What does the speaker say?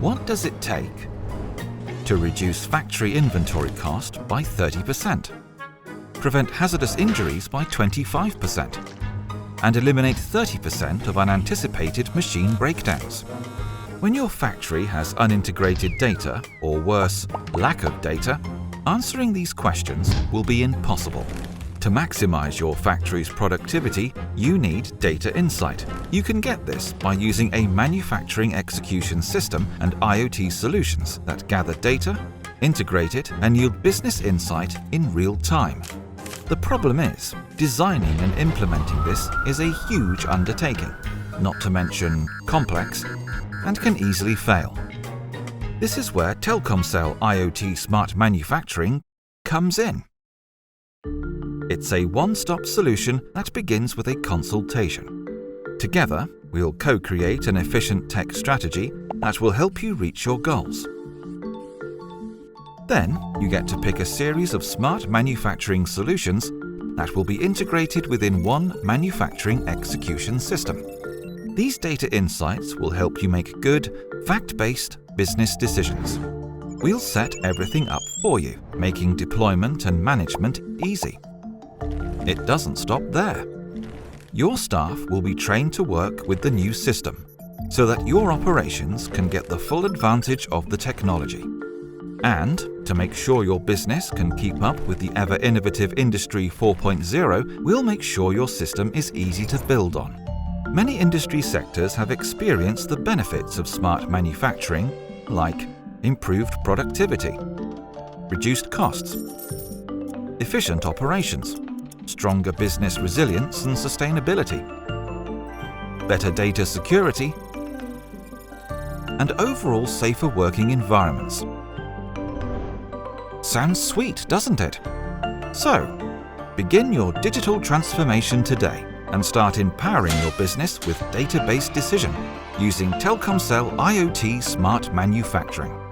What does it take? To reduce factory inventory cost by 30%, prevent hazardous injuries by 25%, and eliminate 30% of unanticipated machine breakdowns. When your factory has unintegrated data, or worse, lack of data, answering these questions will be impossible. To maximize your factory's productivity, you need data insight. You can get this by using a manufacturing execution system and IoT solutions that gather data, integrate it, and yield business insight in real time. The problem is, designing and implementing this is a huge undertaking, not to mention complex, and can easily fail. This is where Telkomsel IoT Smart Manufacturing comes in. It's a one-stop solution that begins with a consultation. Together, we'll co-create an efficient tech strategy that will help you reach your goals. Then, you get to pick a series of smart manufacturing solutions that will be integrated within one manufacturing execution system. These data insights will help you make good, fact-based business decisions. We'll set everything up for you, making deployment and management easy. It doesn't stop there. Your staff will be trained to work with the new system so that your operations can get the full advantage of the technology. And to make sure your business can keep up with the ever-innovative Industry 4.0, we'll make sure your system is easy to build on. Many industry sectors have experienced the benefits of smart manufacturing, like improved productivity, reduced costs, efficient operations, stronger business resilience and sustainability, better data security, and overall safer working environments. Sounds sweet, doesn't it? So, begin your digital transformation today and start empowering your business with data-based decision using Telkomsel IoT Smart Manufacturing.